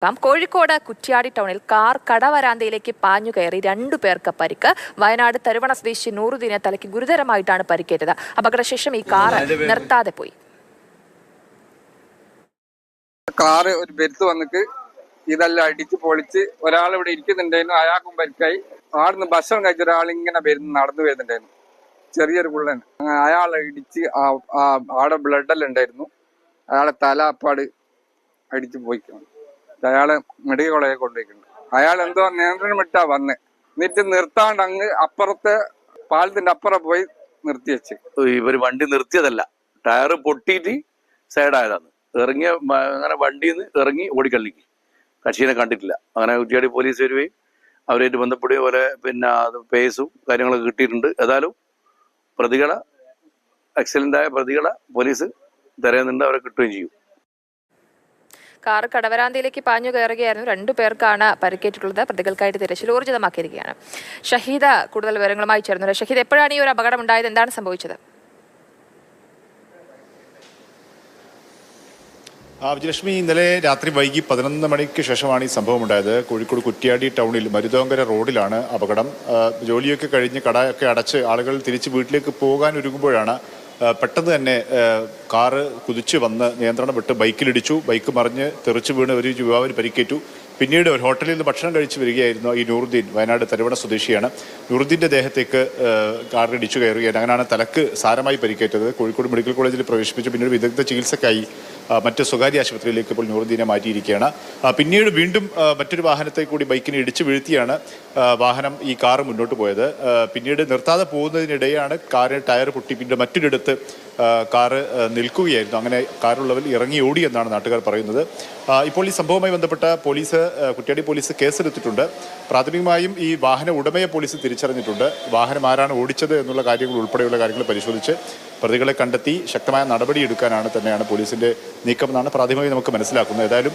കോഴിക്കോട് കുറ്റ്യാടി ടൗണിൽ കാർ കടവരാന്തയിലേക്ക് പാഞ്ഞു കയറി 2 പേർക്ക് പരിക്ക്. വയനാട് തരുവണ സ്വദേശി നൂറുദ്ദീനെ തലയ്ക്ക് ഗുരുതരമായിട്ടാണ് പരിക്കേറ്റത്. അപകടശേഷം ഈ കാർ നിർത്താതെ പോയി. കാറ് ഒരു ബെരുത്ത് വന്നിട്ട് ഇതെല്ലാം അടിച്ച് പൊളിച്ച് ഒരാൾ ഇവിടെ ഇരിക്കുന്നുണ്ടായിരുന്നു. അയാൾക്കും പരിക്കായി. ആടുന്ന് ഭക്ഷണം കഴിച്ച ഒരാളിങ്ങനെ നടന്നു വരുന്നുണ്ടായിരുന്നു. ചെറിയൊരു പുള്ളൻ. അയാളെ ഇടിച്ച് ആടെ ബ്ലഡെല്ലാം ഉണ്ടായിരുന്നു. അയാളെ തല അപ്പാട് അടിച്ച് പോയിക്കണം. അയാളെ മെഡിക്കൽ കോളേജിൽ കൊണ്ടുപോയിട്ടുണ്ട്. അയാൾ എന്തോ നിയന്ത്രണം വിട്ടാ വന്ന് എന്നിട്ട് നിർത്താണ്ട് അങ്ങ് അപ്പുറത്തെ പാലത്തിന്റെ അപ്പുറം പോയി നിർത്തി വെച്ച്. ഇവര് വണ്ടി നിർത്തിയതല്ല, ടയറ് പൊട്ടിയിട്ട് സൈഡായതാണ്. ഇറങ്ങിയ അങ്ങനെ വണ്ടിയിൽ നിന്ന് ഇറങ്ങി ഓടിക്കള്ളിക്ക്. കക്ഷിനെ കണ്ടിട്ടില്ല. അങ്ങനെ കുറ്റ്യാടി പോലീസ് വരികയും അവരായിട്ട് ബന്ധപ്പെടുകയും പോലെ പിന്നെ അത് പേസും കാര്യങ്ങളൊക്കെ കിട്ടിയിട്ടുണ്ട്. ഏതായാലും ആക്സിഡന്റായ പ്രതികളെ പോലീസ് തിരയുന്നുണ്ട്. അവരെ കിട്ടുകയും ചെയ്യും. കാർ കടവരാന്തയിലേക്ക് പാഞ്ഞു കയറുകയായിരുന്നു. 2 പേർക്കാണ് പരിക്കേറ്റിട്ടുള്ളത്. പ്രതികൾക്കായിട്ട് തിരച്ചിൽ ഊർജിതമാക്കിയിരിക്കുകയാണ്. ഷഹീദ കൂടുതൽ വിവരങ്ങളുമായി ചേർന്നു. ഷഹീദ്, എപ്പോഴാണ് ഈ ഒരു അപകടം ഉണ്ടായത്? എന്താണ് സംഭവിച്ചത്? വിജയലക്ഷ്മി, ഇന്നലെ രാത്രി വൈകി 11 മണിക്ക് ശേഷമാണ് ഈ സംഭവം ഉണ്ടായത്. കോഴിക്കോട് കുറ്റ്യാടി ടൗണിൽ മരുതോങ്കര റോഡിലാണ് അപകടം. ജോലിയൊക്കെ കഴിഞ്ഞ് കടയൊക്കെ അടച്ച് ആളുകൾ തിരിച്ച് വീട്ടിലേക്ക് പോകാൻ ഒരുങ്ങുമ്പോഴാണ് പെട്ടെന്ന് തന്നെ കാറ് കുതിച്ച് വന്ന് നിയന്ത്രണം വിട്ട് ബൈക്കിലിടിച്ചു. ബൈക്ക് മറിഞ്ഞ് തെറിച്ചു വീണ് ഒരു യുവാവിന് പരിക്കേറ്റു. പിന്നീട് ഒരു ഹോട്ടലിൽ നിന്ന് ഭക്ഷണം കഴിച്ച് വരികയായിരുന്നു ഈ നൂറുദ്ദീൻ. വയനാട് തരുവണ സ്വദേശിയാണ്. നൂറുദ്ദീൻ്റെ ദേഹത്തേക്ക് കാറിൽ ഇടിച്ചു കയറുകയാണ്. അങ്ങനെയാണ് തലക്ക് സാരമായി പരിക്കേറ്റത്. കോഴിക്കോട് മെഡിക്കൽ കോളേജിൽ പ്രവേശിപ്പിച്ചു. പിന്നീട് വിദഗ്ധ ചികിത്സക്കായി മറ്റ് സ്വകാര്യ ആശുപത്രിയിലേക്ക് ഇപ്പോൾ നൂറുദ്ദീനെ മാറ്റിയിരിക്കുകയാണ്. പിന്നീട് വീണ്ടും മറ്റൊരു വാഹനത്തെ കൂടി ബൈക്കിനെ ഇടിച്ചു വീഴ്ത്തിയാണ് ഈ കാറ് മുന്നോട്ട് പോയത്. പിന്നീട് നിർത്താതെ പോകുന്നതിനിടെയാണ് കാറിന് ടയർ പൊട്ടി. പിന്നീട് മറ്റൊരിടത്ത് കാറ് നിൽക്കുകയായിരുന്നു. അങ്ങനെ കാറുള്ളവർ ഇറങ്ങി ഓടി എന്നാണ് നാട്ടുകാർ പറയുന്നത്. ഇപ്പോൾ ഈ സംഭവവുമായി ബന്ധപ്പെട്ട കുറ്റ്യാടി പോലീസ് കേസെടുത്തിട്ടുണ്ട്. പ്രാഥമികമായും ഈ വാഹന ഉടമയെ പോലീസ് തിരിച്ചറിഞ്ഞിട്ടുണ്ട്. വാഹനം ആരാണ് ഓടിച്ചത് എന്നുള്ള കാര്യങ്ങൾ ഉൾപ്പെടെയുള്ള കാര്യങ്ങൾ പരിശോധിച്ച് പ്രതികളെ കണ്ടെത്തി ശക്തമായ നടപടിയെടുക്കാനാണ് തന്നെയാണ് പോലീസിന്റെ നീക്കമെന്നാണ് പ്രാഥമികമായി നമുക്ക് മനസ്സിലാക്കുന്നത്. ഏതായാലും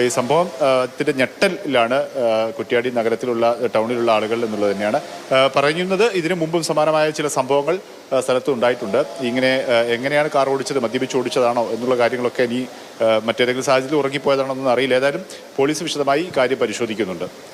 ഈ സംഭവത്തിന്റെ ഞെട്ടലിലാണ് കുറ്റ്യാടി നഗരത്തിലുള്ള ടൗണിലുള്ള ആളുകൾ എന്നുള്ളത് തന്നെയാണ് പറയുന്നത്. ഇതിനു മുമ്പും സമാനമായ ചില സംഭവങ്ങൾ സ്ഥലത്ത് ഉണ്ടായിട്ടുണ്ട്. ഇങ്ങനെ എങ്ങനെയാണ് കാർ ഓടിച്ചത്, മദ്യപിച്ച് ഓടിച്ചതാണോ എന്നുള്ള കാര്യങ്ങളൊക്കെ ഇനി മറ്റേതെങ്കിലും സാഹചര്യത്തിൽ ഉറങ്ങിപ്പോയതാണോ എന്നൊന്നും അറിയില്ല. ഏതായാലും പോലീസ് വിശദമായി കാര്യം പരിശോധിക്കുന്നുണ്ട്.